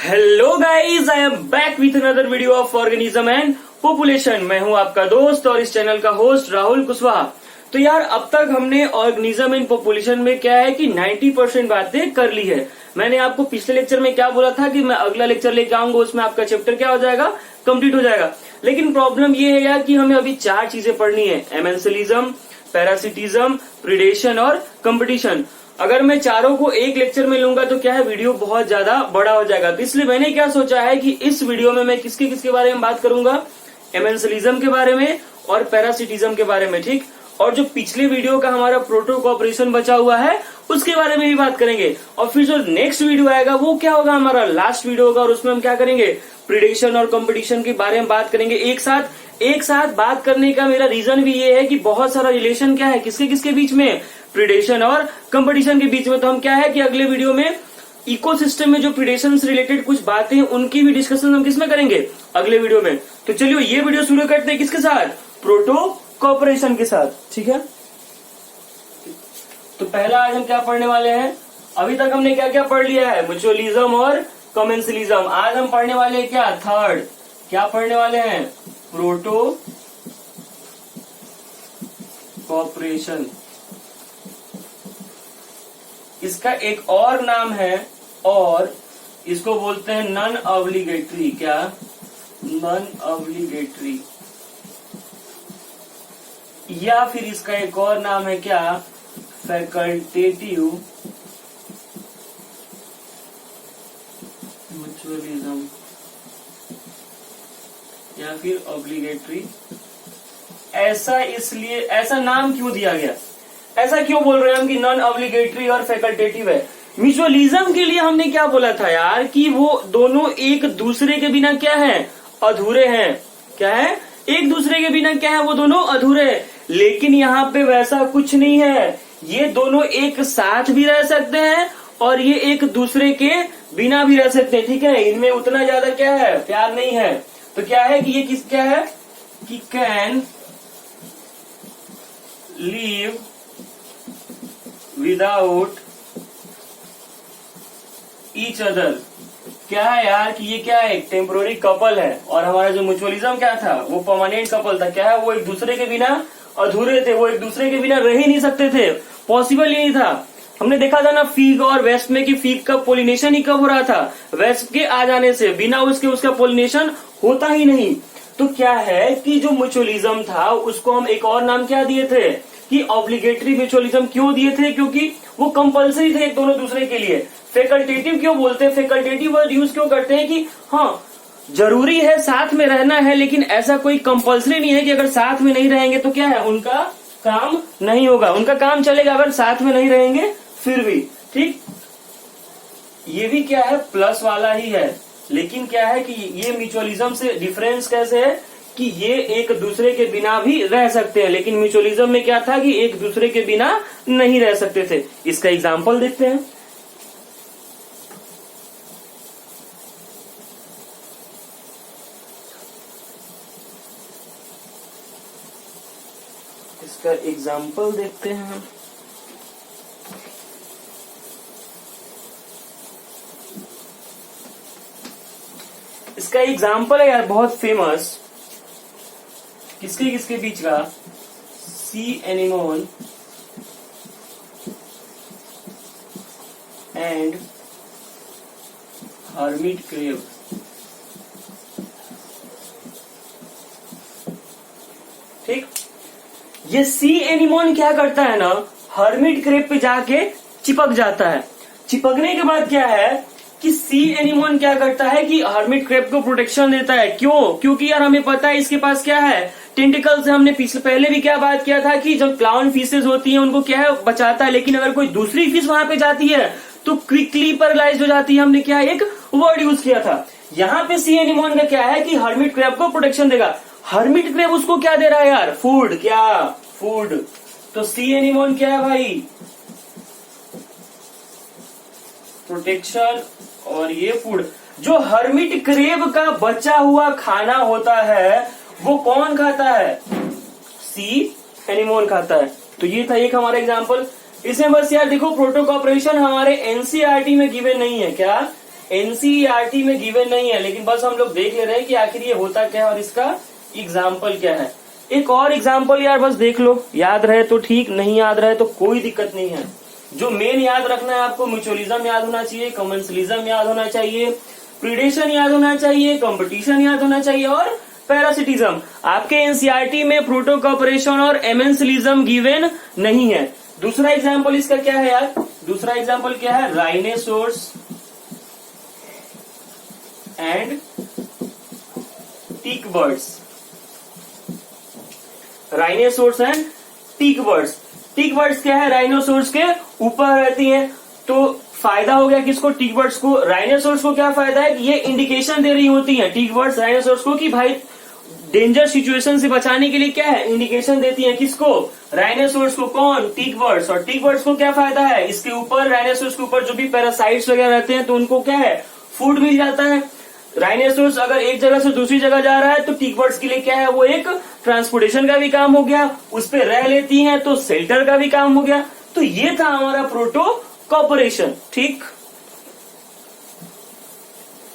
Hello guys, I am back with another video of organism and population. मैं हूं आपका दोस्त और इस चैनल का होस्ट राहुल कुशवाहा। तो यार, अब तक हमने ऑर्गेनिज्म एंड पॉपुलेशन में क्या है कि 90% बातें कर ली है। मैंने आपको पिछले लेक्चर में क्या बोला था कि मैं अगला लेक्चर लेके आऊंगा, उसमें आपका चैप्टर क्या हो जाएगा, कंप्लीट हो जाएगा। लेकिन प्रॉब्लम ये है यार कि हमें अभी 4 चीजें पढ़नी है: एमेंसिलिज्म, पैरासिटिज्म, प्रीडेशन और कंपटीशन। अगर मैं चारों को एक लेक्चर में लूंगा तो क्या है, वीडियो बहुत ज्यादा बड़ा हो जाएगा। तो इसलिए मैंने क्या सोचा है कि इस वीडियो में मैं किसके किसके बारे में बात करूंगा, एमेंसिलिज्म के बारे में और पैरासिटिज्म के बारे में, ठीक। और जो पिछले वीडियो का हमारा प्रोटो कोऑपरेशन बचा हुआ है उसके बारे में भी बात करेंगे। और फिर जो नेक्स्ट वीडियो आएगा वो क्या होगा, हमारा लास्ट वीडियो होगा और उसमें हम क्या करेंगे, प्रीडेशन और कंपटीशन के बारे में बात करेंगे। एक साथ बात करने का मेरा रीजन भी ये है कि बहुत सारा रिलेशन क्या है किसके किसके बीच में, प्रीडेशन और कंपटीशन के बीच में। तो हम क्या है कि अगले वीडियो में इकोसिस्टम में जो प्रीडेशन से रिलेटेड कुछ बातें हैं उनकी भी डिस्कशन हम किसमें करेंगे, अगले वीडियो में। तो चलिए ये वीडियो शुरू करते हैं किसके साथ, प्रोटो कोऑपरेशन के साथ, ठीक है। तो पहला आज हम क्या पढ़ने वाले हैं, अभी तक हमने क्या क्या पढ़ लिया है, म्यूचुअलिज्म और कमेंसिलिज्म। आज हम पढ़ने वाले हैं क्या, थर्ड, क्या पढ़ने वाले हैं, प्रोटो कोऑपरेशन। इसका एक और नाम है और इसको बोलते हैं नॉन ऑब्लिगेटरी, क्या, नॉन ऑब्लिगेटरी, या फिर इसका एक और नाम है क्या, फैकल्टेटिव म्यूचुअलिज्म, या फिर ऑब्लिगेटरी। ऐसा नाम क्यों दिया गया, ऐसा क्यों बोल रहे हैं हम कि नॉन ऑब्लिगेटरी और फैकल्टेटिव है। म्यूचुअलिज्म के लिए हमने क्या बोला था यार कि वो दोनों एक दूसरे के बिना क्या है, अधूरे हैं। क्या है, एक दूसरे के बिना क्या है, वो दोनों अधूरे हैं। लेकिन यहाँ पे वैसा कुछ नहीं है, ये दोनों एक साथ भी रह सकते हैं और ये एक दूसरे के बिना भी रह सकते हैं, ठीक है। इनमें उतना ज्यादा क्या है, प्यार नहीं है। तो क्या है कि ये क्या है कि can leave without each other. क्या है यार कि ये क्या है, एक टेम्पोररी कपल है। और हमारा जो म्यूचुअलिज्म क्या था, वो परमानेंट कपल था। क्या है, वो एक दूसरे के बिना अधूरे थे, वो एक दूसरे के बिना रह ही नहीं सकते थे, पॉसिबल ही नहीं था। हमने देखा था ना फीग और वेस्ट में कि फीग का पोलिनेशन ही कब हो रहा था, वेस्ट के आ जाने से, बिना उसके उसका पोलिनेशन होता ही नहीं। तो क्या है कि जो म्यूचुअलिज्म था उसको हम एक और नाम क्या दिए थे कि ऑब्लिगेटरी म्यूचुअलिज्म। क्यों दिए थे, क्योंकि वो कंपल्सरी थे एक दोनों दूसरे के लिए। फैकल्टेटिव क्यों बोलते हैं, फैकल्टेटिव वर्ड यूज क्यों करते हैं कि हाँ जरूरी है साथ में रहना है, लेकिन ऐसा कोई कंपल्सरी नहीं है कि अगर साथ में नहीं रहेंगे तो क्या है, उनका काम नहीं होगा। उनका काम चलेगा अगर साथ में नहीं रहेंगे फिर भी, ठीक। ये भी क्या है, प्लस वाला ही है। लेकिन क्या है कि ये म्यूचुअलिज्म से डिफरेंस कैसे है कि ये एक दूसरे के बिना भी रह सकते हैं, लेकिन म्यूचुअलिज्म में क्या था कि एक दूसरे के बिना नहीं रह सकते थे। इसका एग्जाम्पल देखते हैं। इसका एग्जाम्पल देखते हैं हम। इसका एग्जाम्पल है यार बहुत फेमस, किसके किसके बीच का, sea anemone and hermit crab. ठीक, ये सी एनिमोन क्या करता है ना, हर्मिट क्रेब पे जाके चिपक जाता है। चिपकने के बाद क्या है कि सी एनिमोन क्या करता है कि हर्मिट क्रेब को प्रोटेक्शन देता है। क्यों, क्योंकि यार हमें पता है इसके पास क्या है, टेंटिकल्स है। हमने पहले भी क्या बात किया था कि जब क्लाउन फिशेज होती हैं उनको क्या है, बचाता है। लेकिन अगर कोई दूसरी फिश वहां पे जाती है तो क्विकली पैरालाइज हो जाती है। हमने क्या एक वर्ड यूज किया था। यहाँ पे सी एनिमोन का क्या है कि हर्मिट क्रेब को प्रोटेक्शन देगा। हर्मिट क्रेब उसको क्या दे रहा है यार, फूड, क्या, फूड। तो सी एनिमोन क्या है भाई, प्रोटेक्शन, और ये फूड। जो हर्मिट क्रेब का बचा हुआ खाना होता है वो कौन खाता है, सी एनिमोन खाता है। तो ये था एक हमारा एग्जाम्पल। इसमें बस यार देखो, प्रोटो कोऑपरेशन हमारे एनसीईआरटी में गिवन नहीं है। क्या, एनसीईआरटी में गिवन नहीं है, लेकिन बस हम लोग देख ले रहे हैं कि आखिर ये होता क्या है और इसका एग्जाम्पल क्या है। एक और एग्जाम्पल यार बस देख लो, याद रहे तो ठीक, नहीं याद रहे तो कोई दिक्कत नहीं है। जो मेन याद रखना है आपको, म्यूचुअलिज्म याद होना चाहिए, कमेंसलिज्म याद होना चाहिए, प्रीडेशन याद होना चाहिए, कंपटीशन याद होना चाहिए और पैरासिटिज्म। आपके एनसीईआरटी में प्रोटो कॉपरेशन और एमेंसलिज्म गिवन नहीं है। दूसरा एग्जाम्पल इसका क्या है यार, दूसरा एग्जाम्पल क्या है, rhinoceros and tick birds. Rhinoceros and tick birds. Tick birds क्या है, राइनोसोर्स के ऊपर रहती हैं, तो फायदा हो गया किसको, टीक बर्ड्स को। राइनोसोर्स को क्या फायदा है कि ये इंडिकेशन दे रही होती है टीक बर्ड्स राइनोसोर्स को कि भाई डेंजर सिचुएशन से बचाने के लिए क्या है, इंडिकेशन देती है किसको, राइनोसोर्स को। कौन, टीक बर्ड्स। और टीक बर्ड्स को क्या फायदा है, इसके ऊपर राइनोसोर्स के ऊपर जो भी पैरासाइट्स वगैरह रहते हैं तो उनको क्या है, फूड मिल जाता है। राइनोसोर्स अगर एक जगह से दूसरी जगह जा रहा है तो टीक बर्ड्स के लिए क्या है, वो एक ट्रांसपोर्टेशन का भी काम हो गया, उस पर रह लेती हैं तो शेल्टर का भी काम हो गया। तो ये था हमारा प्रोटो कॉपरेशन। ठीक,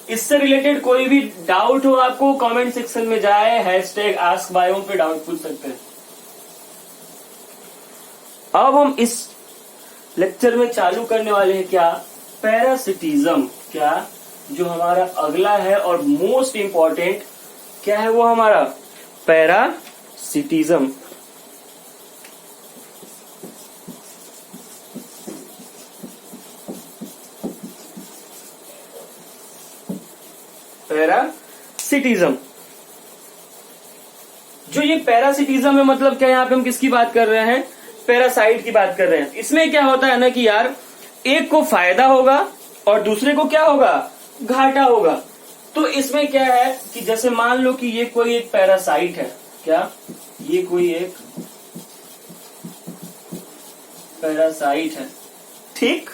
इससे रिलेटेड कोई भी डाउट हो आपको कमेंट सेक्शन में जाए, हैशटैग आस्क बायोम पे डाउट पूछ सकते हैं। अब हम इस लेक्चर में चालू करने वाले हैं क्या, पैरासिटिज्म। क्या, जो हमारा अगला है और मोस्ट इंपॉर्टेंट क्या है वो हमारा पैरासिटिज्म। पैरासिटिज्म, जो ये पैरासिटिज्म है मतलब क्या, यहाँ पे हम किसकी बात कर रहे हैं, पैरासाइट की बात कर रहे हैं। इसमें क्या होता है ना कि यार एक को फायदा होगा और दूसरे को क्या होगा, घाटा होगा। तो इसमें क्या है कि जैसे मान लो कि ये कोई एक पैरासाइट है, क्या ये कोई एक पैरासाइट है, ठीक,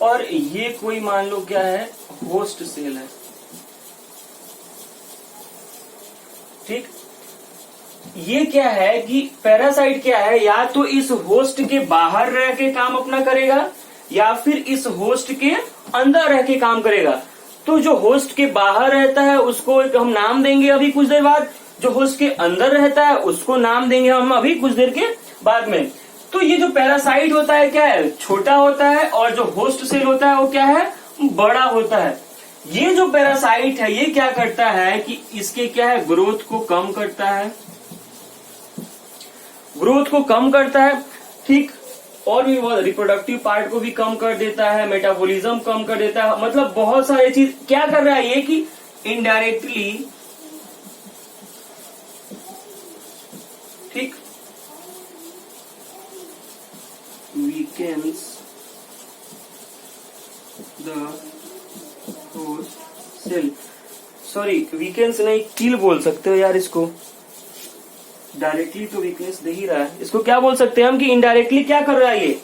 और ये कोई मान लो क्या है, होस्ट सेल है, ठीक। ये क्या है कि पैरासाइट क्या है, या तो इस होस्ट के बाहर रह के काम अपना करेगा या फिर इस होस्ट के अंदर रह के काम करेगा। तो जो होस्ट के बाहर रहता है उसको हम नाम देंगे अभी कुछ देर बाद, जो होस्ट के अंदर रहता है उसको नाम देंगे हम अभी कुछ देर के बाद में। तो ये जो पैरासाइट होता है क्या है, छोटा होता है, और जो होस्ट सेल होता है वो क्या है, बड़ा होता है। ये जो पैरासाइट है ये क्या करता है कि इसके क्या है, ग्रोथ को कम करता है, ग्रोथ को कम करता है, ठीक, और भी बहुत रिप्रोडक्टिव पार्ट को भी कम कर देता है, मेटाबॉलिज्म कम कर देता है, मतलब बहुत सारी चीज क्या कर रहा है ये कि इनडायरेक्टली, ठीक, weakens the host cell, sorry weakens नहीं, किल बोल सकते हो यार इसको, डायरेक्टली तो वीकनेस दे ही रहा है, इसको क्या बोल सकते हैं हम कि इनडायरेक्टली क्या कर रहा है, ये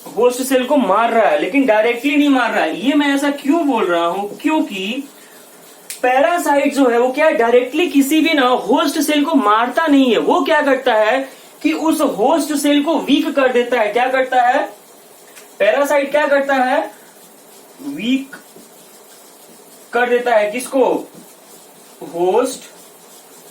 होस्ट सेल को मार रहा है, लेकिन डायरेक्टली नहीं मार रहा है। ये मैं ऐसा क्यों बोल रहा हूं, क्योंकि पैरासाइट जो है वो क्या डायरेक्टली किसी भी ना होस्ट सेल को मारता नहीं है, वो क्या करता है कि उस होस्ट सेल को वीक कर देता है। क्या करता है, पैरासाइट क्या करता है, वीक कर देता है किसको, होस्ट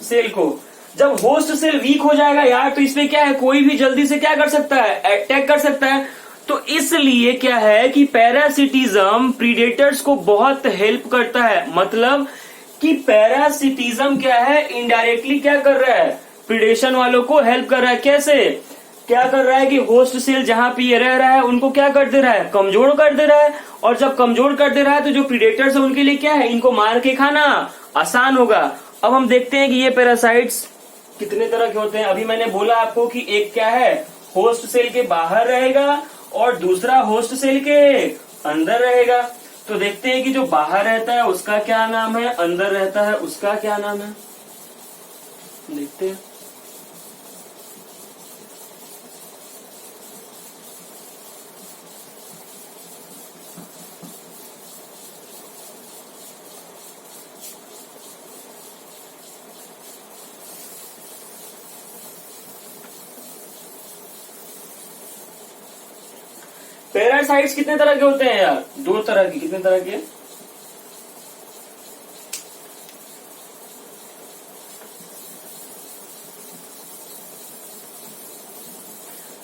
सेल को। जब होस्ट सेल वीक हो जाएगा यार तो इसमें क्या है, कोई भी जल्दी से क्या कर सकता है, अटैक कर सकता है। तो इसलिए क्या है कि पैरासिटिज्म प्रीडेटर्स को बहुत हेल्प करता है, मतलब कि पैरासिटिज्म क्या है, इनडायरेक्टली क्या कर रहा है, प्रीडेशन वालों को हेल्प कर रहा है। कैसे, क्या कर रहा है कि होस्ट सेल जहां पे ये रह रहा है उनको क्या कर दे रहा है, कमजोर कर दे रहा है, और जब कमजोर कर दे रहा है तो जो प्रीडेटर्स है उनके लिए क्या है, इनको मार के खाना आसान होगा। अब हम देखते हैं कि ये पैरासाइट्स कितने तरह के होते हैं। अभी मैंने बोला आपको कि एक क्या है, होस्ट सेल के बाहर रहेगा और दूसरा होस्ट सेल के अंदर रहेगा। तो देखते हैं कि जो बाहर रहता है उसका क्या नाम है, अंदर रहता है उसका क्या नाम है, देखते हैं। पैरासाइट्स कितने तरह के होते हैं यार? 2 तरह के। कितने तरह के?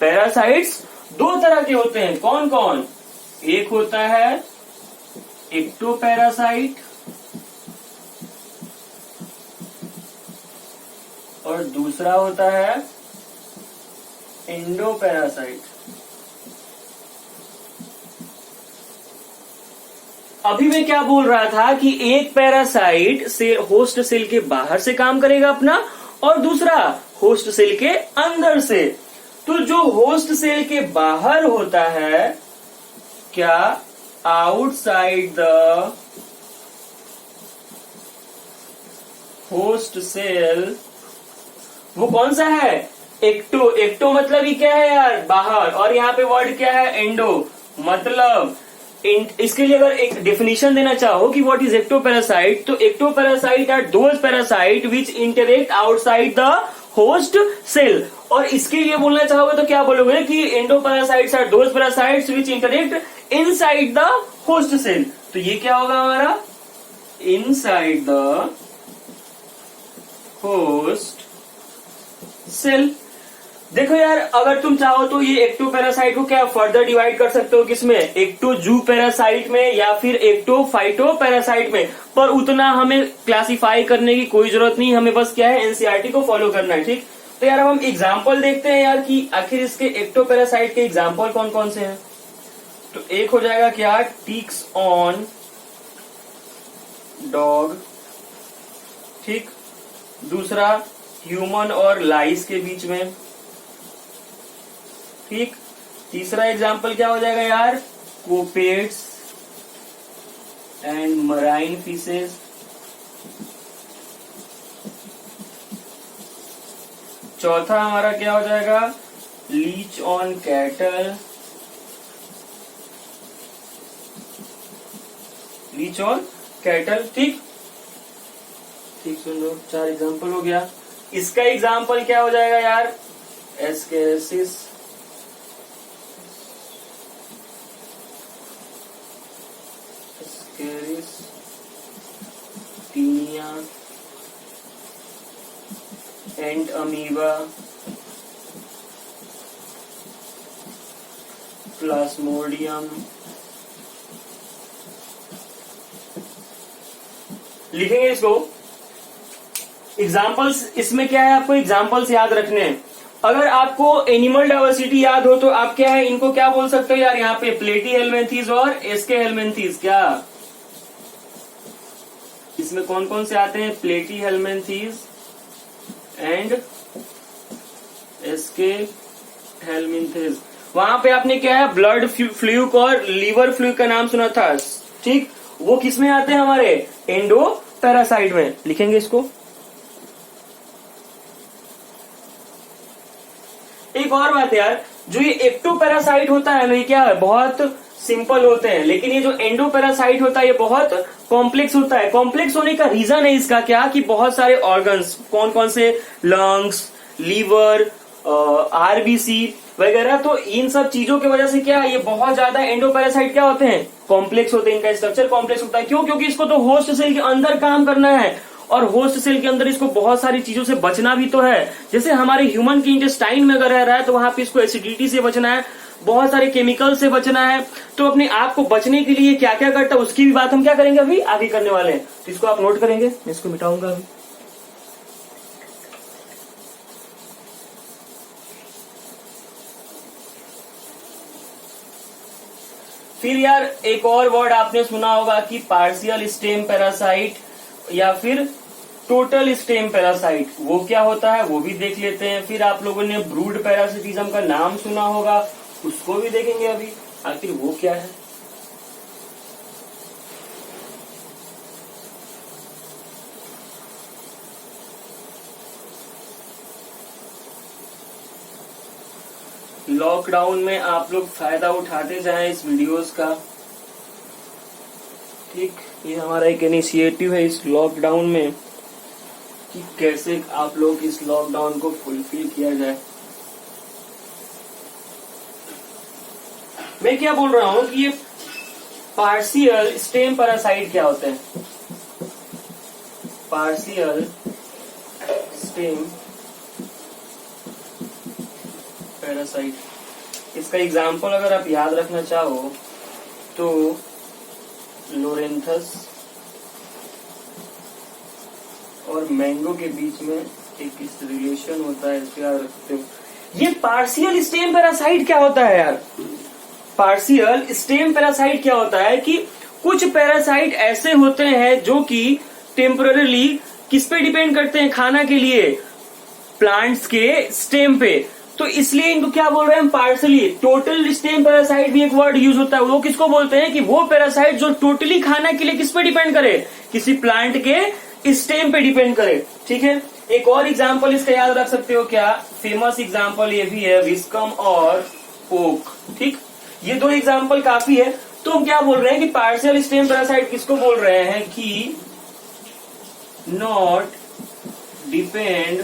पैरासाइट्स 2 तरह के होते हैं। कौन कौन? एक होता है एक्टोपैरासाइट और दूसरा होता है एंडोपैरासाइट। अभी मैं क्या बोल रहा था कि एक पैरासाइट से होस्ट सेल के बाहर से काम करेगा अपना, और दूसरा होस्ट सेल के अंदर से। तो जो होस्ट सेल के बाहर होता है, क्या आउटसाइड द होस्ट सेल, वो कौन सा है? एक्टो। एक्टो मतलब ही क्या है यार? बाहर। और यहाँ पे वर्ड क्या है? एंडो। मतलब इसके लिए अगर एक डेफिनेशन देना चाहो कि व्हाट इज एक्टोपैरासाइट, तो ectoparasite are those parasite which interact outside the host cell. और इसके लिए बोलना चाहोगे तो क्या बोलोगे कि endoparasites are those parasites which interact inside the host cell. तो ये क्या होगा हमारा? Inside the host cell. देखो यार, अगर तुम चाहो तो ये एक्टोपैरासाइट को क्या फर्दर डिवाइड कर सकते हो? किसमें? एक्टोजू पैरासाइट में या फिर एक्टोफाइटो पैरासाइट में। पर उतना हमें क्लासिफाई करने की कोई जरूरत नहीं, हमें बस क्या है, एनसीईआरटी को फॉलो करना है। ठीक, तो यार अब हम एग्जाम्पल देखते हैं यार कि आखिर इसके एक्टोपैरासाइट के एग्जाम्पल कौन कौन से हैं। तो एक हो जाएगा क्या? Ticks on dog. ठीक, दूसरा ह्यूमन और लाइस के बीच में। ठीक, तीसरा एग्जाम्पल क्या हो जाएगा यार? Copepods and marine fishes. चौथा हमारा क्या हो जाएगा? Leech on cattle. Leech on cattle. ठीक, ठीक सुन लो, 4 एग्जाम्पल हो गया। इसका एग्जाम्पल क्या हो जाएगा यार? Ascaris, taenia and amoeba, plasmodium. लिखेंगे इसको। एग्जाम्पल्स इसमें क्या है, आपको एग्जाम्पल्स याद रखने हैं। अगर आपको एनिमल डाइवर्सिटी याद हो तो आप क्या है, इनको क्या बोल सकते हो यार? यहाँ पे प्लेटी हेलमिंथीज और एस्के हेलमिंथीज। क्या इसमें कौन कौन से आते हैं? प्लेटी हेलमिंथीज एंड एस्के हेलमिंथीज। वहां पे आपने क्या है, ब्लड फ्लूक और लीवर फ्लूक का नाम सुना था। ठीक, वो किसमें आते हैं? हमारे एंडो पैरासाइट में। लिखेंगे इसको। एक और बात यार, जो ये एक्टोपैरासाइट होता है ना, ये क्या है, बहुत सिंपल होते हैं, लेकिन ये जो एंडोपैरासाइट होता है ये बहुत कॉम्प्लेक्स होता है। कॉम्प्लेक्स होने का रीजन है इसका क्या, कि बहुत सारे ऑर्गन्स, कौन कौन से? लंग्स, लीवर, आरबीसी वगैरह। तो इन सब चीजों की वजह से क्या, ये बहुत ज्यादा एंडोपैरासाइट क्या होते हैं? कॉम्प्लेक्स होते हैं। इनका स्ट्रक्चर कॉम्प्लेक्स होता है। क्यों? क्योंकि इसको तो होस्ट सेल के अंदर काम करना है, और होस्ट सेल के अंदर इसको बहुत सारी चीजों से बचना भी तो है। जैसे हमारे ह्यूमन की इंटेस्टाइन में अगर रह रहा है तो वहां पे इसको एसिडिटी से बचना है, बहुत सारे केमिकल से बचना है। तो अपने आप को बचने के लिए क्या क्या करता है उसकी भी बात हम क्या करेंगे, अभी आगे करने वाले हैं। तो इसको आप नोट करेंगे, मैं इसको मिटाऊंगा अभी। फिर यार एक और वर्ड आपने सुना होगा कि पार्शियल स्टेम पैरासाइट या फिर टोटल स्टेम पैरासाइट। वो क्या होता है वो भी देख लेते हैं। फिर आप लोगों ने ब्रूड पैरासिटिज्म का नाम सुना होगा, उसको भी देखेंगे अभी आखिर वो क्या है। लॉकडाउन में आप लोग फायदा उठाते जाएं इस वीडियोस का। ठीक, ये हमारा एक इनिशिएटिव है इस लॉकडाउन में कि कैसे आप लोग इस लॉकडाउन को फुलफिल किया जाए। मैं क्या बोल रहा हूं कि ये पार्शियल स्टेम पैरासाइट क्या होते हैं? पार्शियल स्टेम पैरासाइट, इसका एग्जाम्पल अगर आप याद रखना चाहो तो लोरेंथस और मैंगो के बीच में एक रिलेशन होता है, इसको याद रखते हो। ये पार्शियल स्टेम पैरासाइट क्या होता है यार? पार्शियल स्टेम पैरासाइट क्या होता है कि कुछ पैरासाइट ऐसे होते हैं जो कि टेम्पररीली किस पे डिपेंड करते हैं खाना के लिए? प्लांट्स के स्टेम पे। तो इसलिए इनको क्या बोल रहे हैं? पार्शियली। टोटल स्टेम पैरासाइट भी एक वर्ड यूज होता है, वो किसको बोलते हैं? कि वो पैरासाइट जो टोटली खाना के लिए किस पे डिपेंड करे? किसी प्लांट के स्टेम पे डिपेंड करे। ठीक है, एक और एग्जाम्पल इसका याद रख सकते हो क्या? फेमस एग्जाम्पल ये भी है, विस्कम और ओक। ठीक, ये दो एग्जाम्पल काफी है। तो हम क्या बोल रहे हैं कि पार्शियल स्टेम पैरासाइट किसको बोल रहे हैं? कि not depend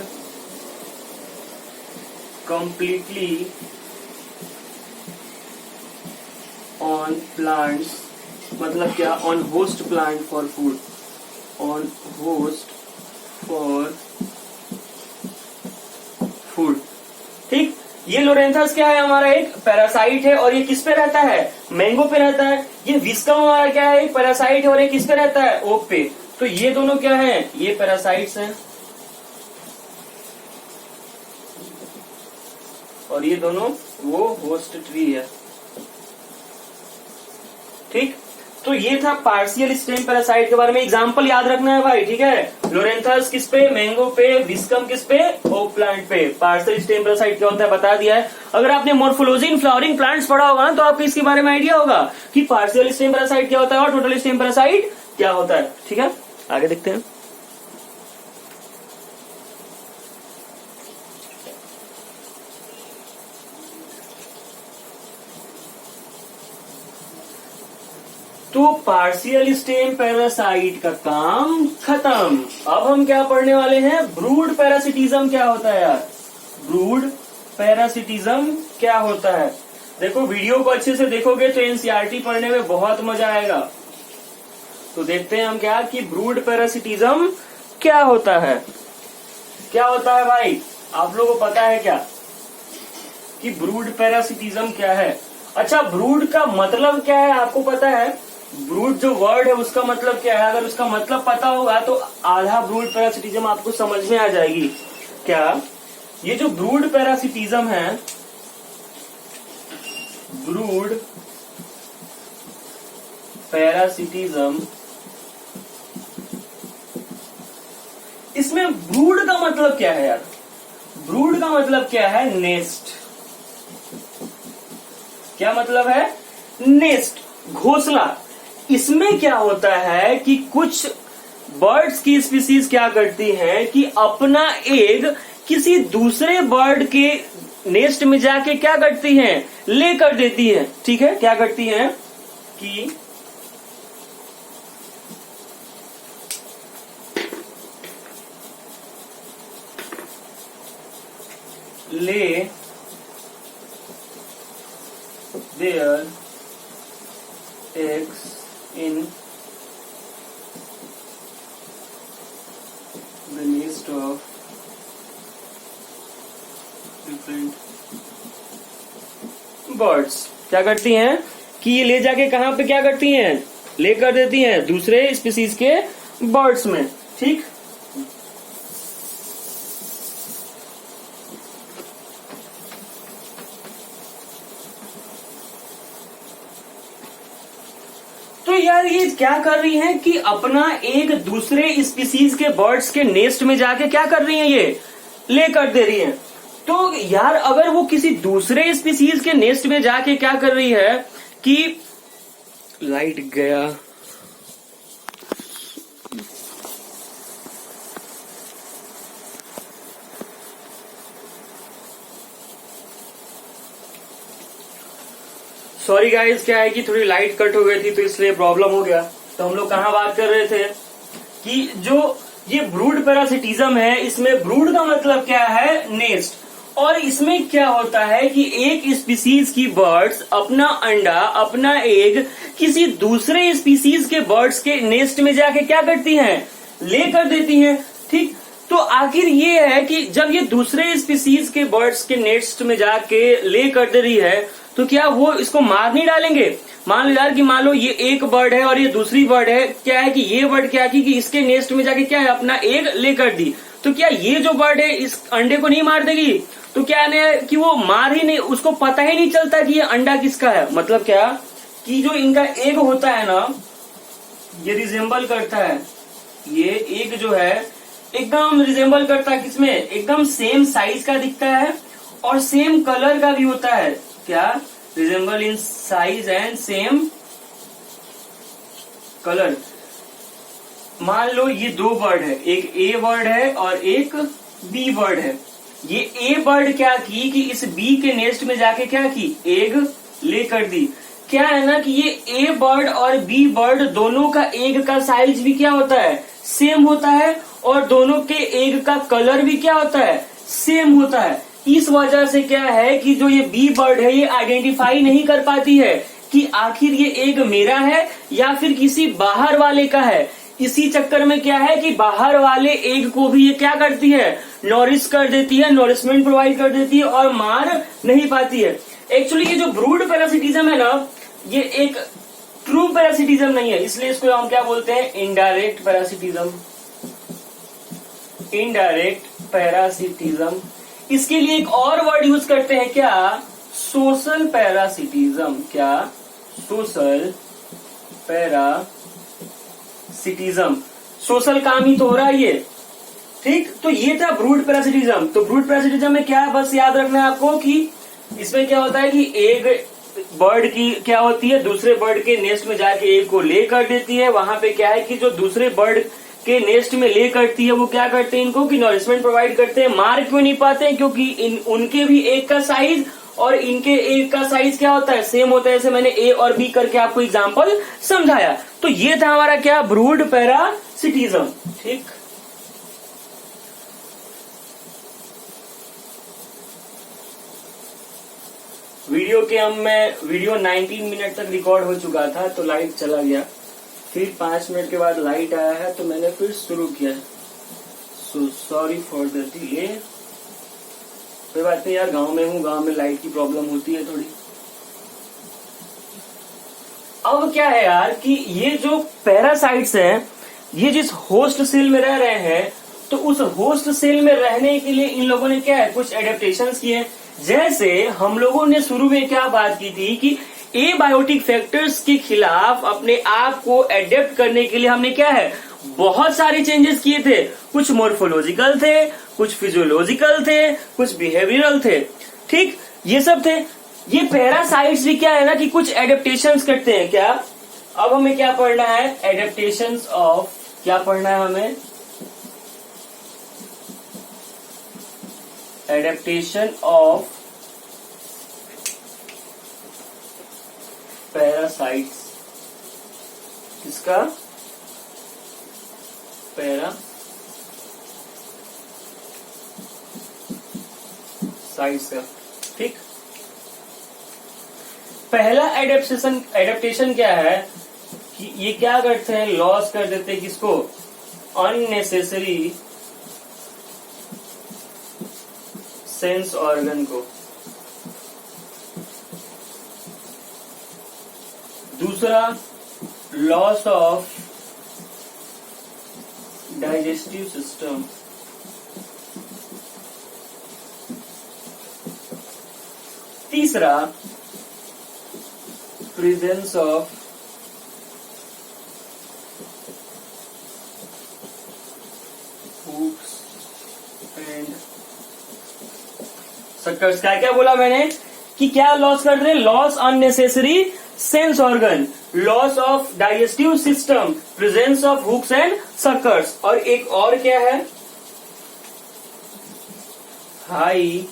completely on plants, मतलब क्या? On host plant for food, on host for food. ठीक, ये लोरेंथस क्या है? हमारा एक पैरासाइट है और ये किस पे रहता है? मैंगो पे रहता है। ये विस्कम हमारा क्या है? एक पैरासाइट है और ये किस पे रहता है? ओक पे। तो ये दोनों क्या है? ये पैरासाइट्स हैं और ये दोनों वो होस्ट ट्री है। ठीक, तो ये था पार्शियल स्टेम पैरासाइट के बारे में। एग्जांपल याद रखना है भाई, ठीक है? लोरेंथस किस पे? मैंगो पे। विस्कम किस पे? ओक प्लांट पे। पार्शियल स्टेम पैरासाइट क्या होता है बता दिया है। अगर आपने मॉर्फोलॉजी इन फ्लावरिंग प्लांट्स पढ़ा होगा ना तो आपको इसके बारे में आइडिया होगा कि पार्शियल स्टेम पैरासाइट क्या होता है और टोटल स्टेम पैरासाइट क्या होता है। ठीक है, आगे देखते हैं। तो पार्शियल स्टेम पैरासाइट का काम खत्म। अब हम क्या पढ़ने वाले हैं? ब्रूड पैरासिटिज्म क्या होता है यार? ब्रूड पैरासिटिज्म क्या होता है? देखो, वीडियो को अच्छे से देखोगे तो एनसीईआरटी पढ़ने में बहुत मजा आएगा। तो देखते हैं हम क्या कि ब्रूड पैरासिटिज्म क्या होता है। क्या होता है भाई? आप लोगों को पता है क्या कि ब्रूड पैरासिटिज्म क्या है? अच्छा, ब्रूड का मतलब क्या है आपको पता है? ब्रूड जो वर्ड है उसका मतलब क्या है? अगर उसका मतलब पता होगा तो आधा ब्रूड पैरासिटिज्म आपको समझ में आ जाएगी। क्या ये जो ब्रूड पैरासिटिज्म है, ब्रूड पैरासिटिज्म, इसमें ब्रूड का मतलब क्या है यार? ब्रूड का मतलब क्या है? नेस्ट। क्या मतलब है? नेस्ट, घोंसला। इसमें क्या होता है कि कुछ बर्ड्स की स्पीसीज क्या करती हैं कि अपना एग किसी दूसरे बर्ड के नेस्ट में जाके क्या करती हैं? ले कर देती हैं। ठीक है, क्या करती हैं कि lay their eggs in the nest of different birds। क्या करती हैं कि ये ले जाके कहां पे क्या करती हैं? ले कर देती हैं दूसरे स्पीसीज के बर्ड्स में। ठीक, तो यार ये क्या कर रही हैं कि अपना एक दूसरे स्पीसीज के बर्ड्स के नेस्ट में जाके क्या कर रही हैं? ये ले कर दे रही हैं। तो यार अगर वो किसी दूसरे स्पीसीज के नेस्ट में जाके क्या कर रही है कि लाइट गया, सॉरी गाइस, क्या है कि थोड़ी लाइट कट हो गई थी तो इसलिए प्रॉब्लम हो गया। तो हम लोग कहाँ बात कर रहे थे कि जो ये ब्रूड पैरासिटिज्म है, इसमें ब्रूड का मतलब क्या है? नेस्ट। और इसमें क्या होता है कि एक स्पीसीज की बर्ड्स अपना अंडा, अपना एग किसी दूसरे स्पीसीज के बर्ड्स के नेस्ट में जाके क्या करती हैं, ले कर देती हैं। ठीक, तो आखिर ये है कि जब ये दूसरे स्पीसीज के बर्ड्स के नेस्ट में जाके ले कर दे रही है तो क्या वो इसको मार नहीं डालेंगे? मान लो यार कि मान लो ये एक बर्ड है और ये दूसरी बर्ड है, क्या है कि ये बर्ड क्या की कि इसके नेस्ट में जाके क्या है, अपना एग लेकर दी, तो क्या ये जो बर्ड है इस अंडे को नहीं मार देगी? तो क्या है कि वो मार ही नहीं, उसको पता ही नहीं चलता कि ये अंडा किसका है। मतलब क्या कि जो इनका एग होता है ना, ये रिजेंबल करता है, ये एग जो है एकदम रिजेंबल करता है किसमें, एकदम सेम साइज का दिखता है और सेम कलर का भी होता है। क्या, resemble in size and same colour. मान लो ये दो बर्ड है, एक ए बर्ड है और एक बी बर्ड है। ये ए बर्ड क्या की कि इस बी के नेस्ट में जाके क्या की, एग लेकर दी। क्या है ना कि ये ए बर्ड और बी बर्ड दोनों का एग का साइज भी क्या होता है, सेम होता है और दोनों के एग का कलर भी क्या होता है, सेम होता है। इस वजह से क्या है कि जो ये बी बर्ड है ये आइडेंटिफाई नहीं कर पाती है कि आखिर ये एग मेरा है या फिर किसी बाहर वाले का है। इसी चक्कर में क्या है कि बाहर वाले एग को भी ये क्या करती है, नॉरिश कर देती है, नॉरिशमेंट प्रोवाइड कर देती है और मार नहीं पाती है। एक्चुअली ये जो ब्रूड पैरासिटिज्म है ना, ये एक ट्रू पैरासिटिज्म नहीं है, इसलिए इसको हम क्या बोलते हैं, इनडायरेक्ट पैरासिटिज्म। इनडायरेक्ट पैरासिटिज्म, इसके लिए एक और वर्ड यूज करते हैं, क्या, सोशल पैरासिटिज्म। क्या, सोशल पैरासिटिज्म, सोशल काम ही तो हो रहा है ये। ठीक, तो ये था ब्रूड पैरासिटिज्म। तो ब्रूड पैरासिटिज्म में क्या, बस याद रखना है आपको कि इसमें क्या होता है कि एक बर्ड की क्या होती है, दूसरे बर्ड के नेस्ट में जाके एग को ले कर देती है। वहां पे क्या है कि जो दूसरे बर्ड के नेस्ट में ले करती है वो क्या करते हैं, इनको कि नॉरिशमेंट प्रोवाइड करते हैं। मार क्यों नहीं पाते हैं, क्योंकि उनके भी एग का साइज और इनके एग का साइज क्या होता है, सेम होता है। जैसे मैंने ए और बी करके आपको एग्जांपल समझाया। तो ये था हमारा क्या, ब्रूड पैरासिटिज्म। ठीक, वीडियो 19 मिनट तक रिकॉर्ड हो चुका था तो लाइट चला गया, फिर 5 मिनट के बाद लाइट आया है तो मैंने फिर शुरू किया। So sorry for the delay. कोई बात नहीं यार, गांव में हूँ, गांव में लाइट की प्रॉब्लम होती है थोड़ी। अब क्या है यार कि ये जो पैरासाइट्स हैं, ये जिस होस्ट सेल में रह रहे हैं, तो उस होस्ट सेल में रहने के लिए इन लोगों ने क्या है, कुछ एडेप्टेशंस किए। जैसे हम लोगों ने शुरू में क्या बात की थी कि एबायोटिक फैक्टर्स के खिलाफ अपने आप को एडेप्ट करने के लिए हमने क्या है, बहुत सारे चेंजेस किए थे। कुछ मोर्फोलॉजिकल थे, कुछ फिजियोलॉजिकल थे, कुछ बिहेवियरल थे। ठीक, ये सब थे। ये पैरासाइट्स भी क्या है ना कि कुछ एडेप्टेशंस करते हैं। क्या, अब हमें क्या पढ़ना है, एडेप्टेशंस ऑफ, क्या पढ़ना है हमें, एडेप्टेशन ऑफ पैरासाइट्स। किसका, पैरासाइट्स का। ठीक, पहला एडेप्टेशन क्या है कि ये क्या करते हैं, लॉस कर देते हैं किसको, अननेसेसरी सेंस ऑर्गन को। दूसरा, लॉस ऑफ डाइजेस्टिव सिस्टम। तीसरा, presence of hooks and suckers. क्या क्या बोला मैंने कि क्या लॉस कर रहे हैं, loss unnecessary sense organ, loss of digestive system, presence of hooks and suckers. और एक और क्या है, हाई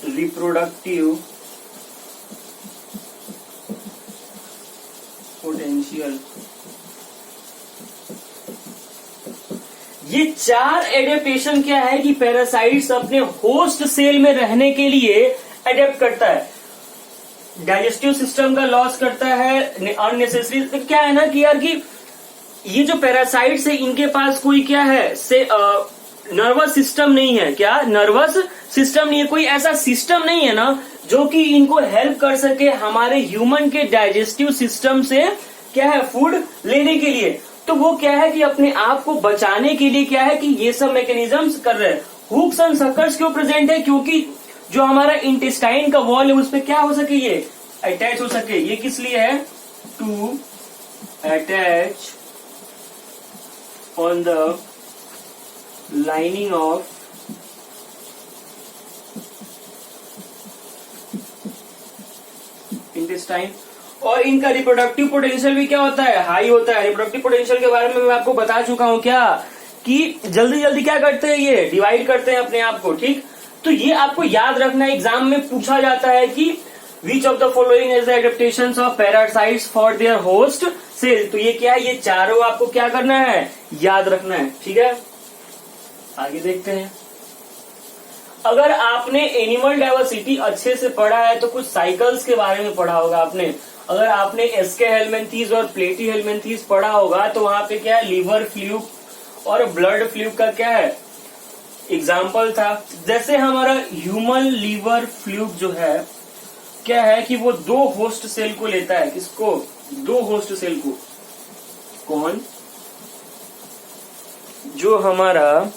रिप्रोडक्टिव पोटेंशियल। ये 4 एडेप्टेशन क्या है कि पैरासाइट्स अपने होस्ट सेल में रहने के लिए एडेप्ट करता है। डाइजेस्टिव सिस्टम का लॉस करता है, अननेसेसरी क्या है ना कि यार कि ये जो पैरासाइट्स है इनके पास कोई क्या है से नर्वस सिस्टम नहीं है। क्या नर्वस सिस्टम नहीं है, कोई ऐसा सिस्टम नहीं है ना जो कि इनको हेल्प कर सके हमारे ह्यूमन के डाइजेस्टिव सिस्टम से क्या है फूड लेने के लिए। तो वो क्या है कि अपने आप को बचाने के लिए क्या है कि ये सब मैकेनिज्म्स कर रहे हैं। हुक्स एंड सकर्स क्यों प्रेजेंट है? क्योंकि जो हमारा इंटेस्टाइन का वॉल है उस पर क्या हो सके, ये अटैच हो सके। ये किस लिए है? To attach on the lining of intestine. और इनका रिप्रोडक्टिव पोटेंशियल भी क्या होता है? हाई होता है। रिप्रोडक्टिव पोटेंशियल के बारे में मैं आपको बता चुका हूं क्या कि जल्दी जल्दी क्या करते हैं, ये डिवाइड करते हैं अपने आप को। ठीक, तो ये आपको याद रखना है, एग्जाम में पूछा जाता है कि which of the following is the adaptations of parasites for their host cell. तो ये क्या है, ये चारों आपको क्या करना है, याद रखना है। ठीक है, आगे देखते हैं। अगर आपने एनिमल डाइवर्सिटी अच्छे से पढ़ा है तो कुछ साइकिल्स के बारे में पढ़ा होगा आपने। अगर आपने एस्के हेलमिंथीज और प्लेटी हेलमिंथीज पढ़ा होगा तो वहां पे क्या है, लिवर फ्लूक और ब्लड फ्लूक का क्या है एग्जाम्पल था। जैसे हमारा ह्यूमन लिवर फ्लूक जो है क्या है कि वो 2 होस्ट सेल को लेता है। किसको? 2 होस्ट सेल को। कौन? जो हमारा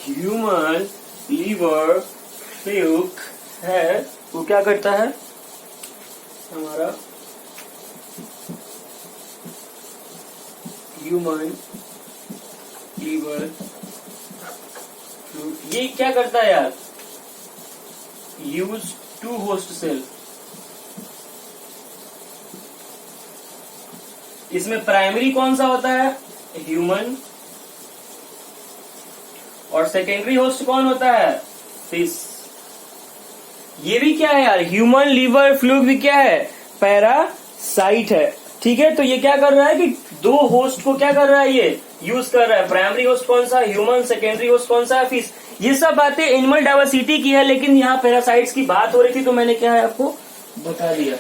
ह्यूमन लिवर फ्लूक है वो क्या करता है, हमारा ह्यूमन लिवर फ्लूक ये क्या करता है यार, यूज 2 होस्ट सेल। इसमें प्राइमरी कौन सा होता है, ह्यूमन, और सेकेंडरी होस्ट कौन होता है, फिश। ये भी क्या है यार, ह्यूमन लिवर फ्लूक भी क्या है, पैरासाइट है। ठीक है, तो ये क्या कर रहा है कि 2 होस्ट को क्या कर रहा है, ये यूज कर रहा है। प्राइमरी होस्ट कौन सा, ह्यूमन, सेकेंडरी होस्ट कौन सा है, फिश। ये सब बातें एनिमल डाइवर्सिटी की है, लेकिन यहाँ पैरासाइट्स की बात हो रही थी तो मैंने क्या है आपको बता दिया।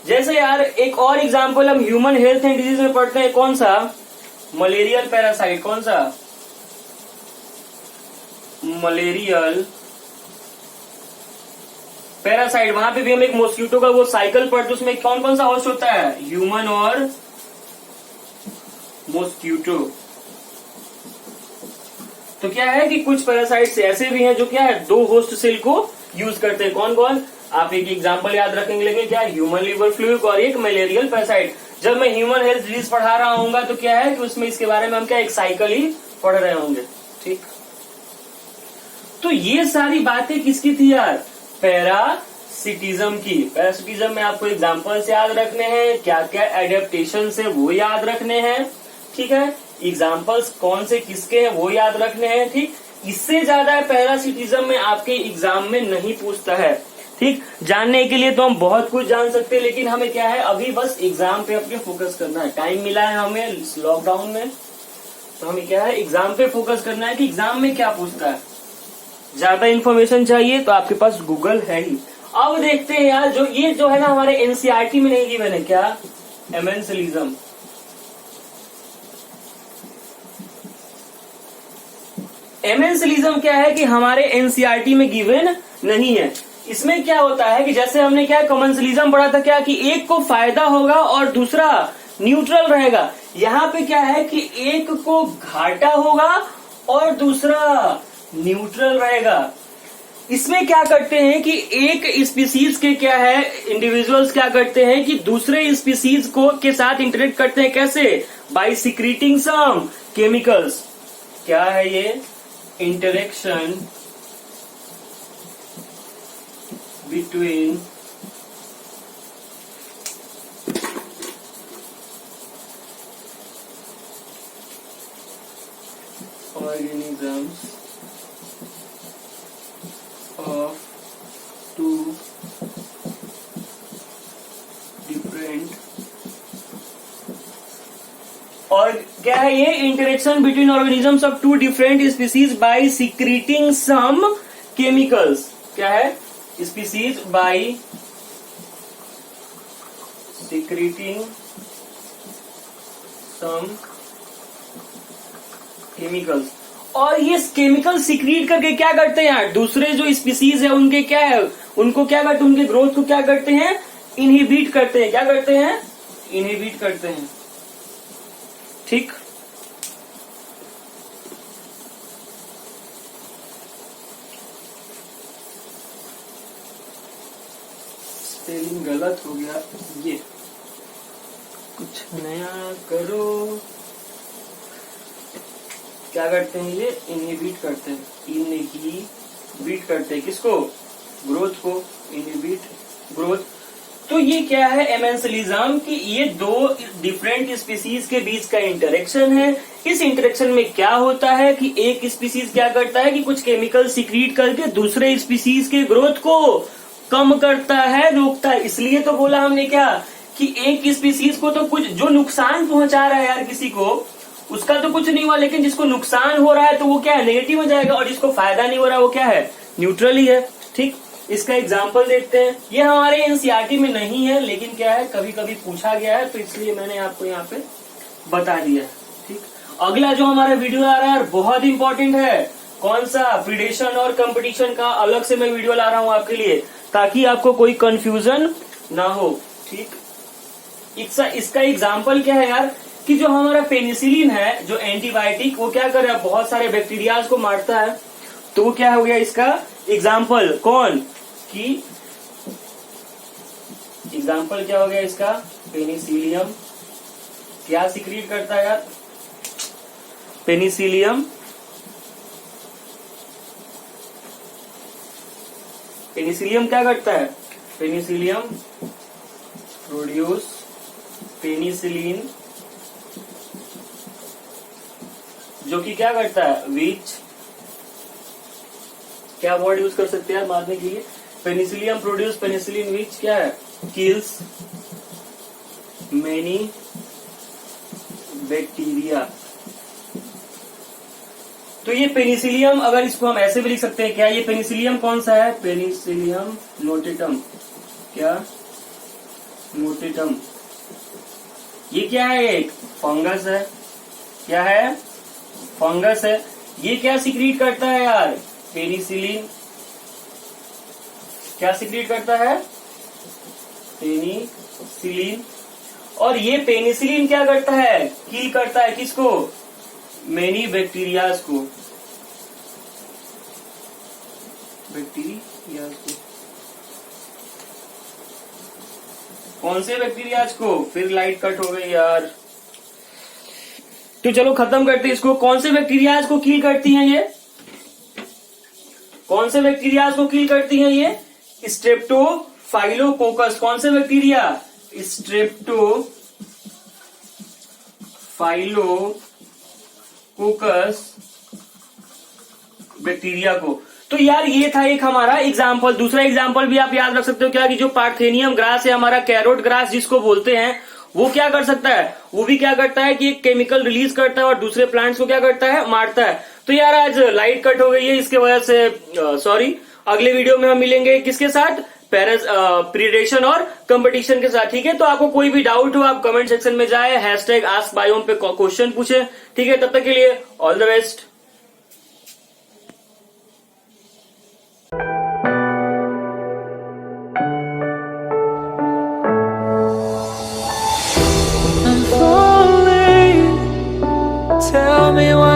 जैसे यार एक और एग्जांपल हम ह्यूमन हेल्थ एंड डिजीज में पढ़ते हैं, कौन सा, मलेरियल पैरासाइट। कौन सा, मलेरियल पैरासाइट। वहां पे भी हम एक मॉस्किटो का वो साइकिल पढ़ते, उसमें कौन कौन सा होस्ट होता है, ह्यूमन और मॉस्किटो। तो क्या है कि कुछ पैरासाइट्स ऐसे भी हैं जो क्या है 2 होस्ट सेल को यूज करते हैं। कौन कौन, आप एक एग्जांपल याद रखेंगे, लेकिन क्या, ह्यूमन लिवर फ्लूक और एक मलेरियल पैरासाइट। जब मैं ह्यूमन हेल्थ डिजीज पढ़ा रहा हूँ तो क्या है कि उसमें इसके बारे में हम क्या एक साइकिल ही पढ़ रहे होंगे। ठीक, तो ये सारी बातें किसकी थी यार, पैरासिटिज्म की। पैरासिटिज्म में आपको एग्जांपल्स याद रखने हैं, क्या क्या एडेप्टेशन है वो याद रखने हैं। ठीक है, एग्जांपल्स कौन से किसके हैं वो याद रखने हैं। ठीक, इससे ज्यादा पैरासिटिज्म में आपके एग्जाम में नहीं पूछता है। ठीक, जानने के लिए तो हम बहुत कुछ जान सकते हैं, लेकिन हमें क्या है अभी बस एग्जाम पे अपने फोकस करना है। टाइम मिला है हमें लॉकडाउन में, तो हमें क्या है एग्जाम पे फोकस करना है कि एग्जाम में क्या पूछता है। ज्यादा इन्फॉर्मेशन चाहिए तो आपके पास गूगल है ही। अब देखते हैं यार, जो ये जो है ना हमारे एनसीईआरटी में नहीं गिवन है, क्या, एमेंसलिज्म। एमेंसलिज्म क्या है कि हमारे एनसीईआरटी में गिवन नहीं है। इसमें क्या होता है कि जैसे हमने क्या कॉमनसलिज्म पढ़ा था, क्या कि एक को फायदा होगा और दूसरा न्यूट्रल रहेगा। यहाँ पे क्या है कि एक को घाटा होगा और दूसरा न्यूट्रल रहेगा। इसमें क्या करते हैं कि एक स्पीसीज के क्या है इंडिविजुअल्स क्या करते हैं कि दूसरे स्पीसीज को के साथ इंटरेक्ट करते हैं। कैसे, बाय सिक्रीटिंग सम केमिकल्स। क्या है ये, interaction between organisms of 2 different क्या है ये? Interaction between organisms of two different species by secreting some chemicals. क्या है? Species by secreting some chemicals. और ये केमिकल सिक्रीट करके क्या करते हैं यार? दूसरे जो स्पीसीज है उनके क्या है, उनको क्या करते हैं? उनके ग्रोथ को क्या करते हैं? इनहिबिट करते हैं। क्या करते हैं? इनहिबिट करते हैं। ठीक। स्पेलिंग गलत हो गया, ये कुछ नया करो। क्या करते हैं ये? इनहिबिट करते हैं। इनहिबिट करते हैं किसको? ग्रोथ को। Inhibit growth. तो ये क्या है? एमेंसिलिज्म की ये दो डिफरेंट स्पीसीज के बीच का इंटरेक्शन है। इस इंटरेक्शन में क्या होता है कि एक स्पीसीज क्या करता है कि कुछ केमिकल सिक्रीट करके दूसरे स्पीसीज के ग्रोथ को कम करता है, रोकता है। इसलिए तो बोला हमने क्या कि एक स्पीसीज को तो कुछ जो नुकसान पहुंचा रहा है यार किसी को, उसका तो कुछ नहीं हुआ, लेकिन जिसको नुकसान हो रहा है तो वो क्या है? नेगेटिव हो जाएगा, और जिसको फायदा नहीं हो रहा है वो क्या है? न्यूट्रल ही है। ठीक। इसका एग्जाम्पल देखते हैं। ये हमारे एनसीईआरटी में नहीं है, लेकिन क्या है कभी कभी पूछा गया है, तो इसलिए मैंने आपको यहाँ पे बता दिया। ठीक। अगला जो हमारा वीडियो आ रहा है बहुत इंपॉर्टेंट है। कौन सा? प्रीडेशन और कंपटीशन का अलग से मैं वीडियो ला रहा हूँ आपके लिए, ताकि आपको कोई कंफ्यूजन ना हो। ठीक। इसका एग्जाम्पल क्या है यार कि जो हमारा पेनिसिलिन है, जो एंटीबायोटिक, वो क्या कर रहा है? बहुत सारे बैक्टीरियाज को मारता है। तो वो क्या हो गया इसका एग्जाम्पल? कौन कि एग्जाम्पल क्या हो गया इसका? पेनिसिलियम। क्या सिक्रीट करता है यार? पेनिसिलियम। पेनिसिलियम क्या करता है? पेनिसिलियम प्रोड्यूस पेनिसिलिन, जो कि क्या करता है? विच, क्या वर्ड यूज कर सकते हैं मारने के लिए? पेनिसिलियम प्रोड्यूस पेनिसिलिन विच क्या है? Kills many bacteria. तो ये पेनिसिलियम, अगर इसको हम ऐसे भी लिख सकते हैं, क्या ये पेनिसिलियम कौन सा है? Penicillium notatum. क्या? नोटेटम। ये क्या है? एक फंगस है। क्या है? फंगस है। ये क्या सिक्रीट करता है यार? पेनिसिलिन। क्या सिक्रीट करता है? पेनिसिलिन। और ये पेनिसिलिन क्या करता है? किल करता है किसको? मेनी बैक्टीरियाज को। बैक्टीरियाज को। कौन से बैक्टीरियाज को? फिर लाइट कट हो गई यार। तो चलो खत्म करते हैं इसको। कौन से बैक्टीरियाज को किल करती हैं ये? कौन से बैक्टीरियाज को किल करती हैं ये? स्ट्रेप्टोफाइलोकोकस। कौन से बैक्टीरिया? स्ट्रेप्टोफाइलोकोकस बैक्टीरिया को। तो यार ये था एक हमारा एग्जाम्पल। दूसरा एग्जाम्पल भी आप याद रख सकते हो क्या कि जो पार्थेनियम ग्रास है, हमारा कैरोट ग्रास जिसको बोलते हैं, वो क्या कर सकता है? वो भी क्या करता है कि एक केमिकल रिलीज करता है और दूसरे प्लांट्स को क्या करता है? मारता है। तो यार आज लाइट कट हो गई है, इसके वजह से सॉरी। अगले वीडियो में हम मिलेंगे किसके साथ? प्रीडेशन और कंपटीशन के साथ। ठीक है। तो आपको कोई भी डाउट हो आप कमेंट सेक्शन में जाए, #AskBiome पे क्वेश्चन पूछे। ठीक है। तब तक के लिए all the best. Tell me why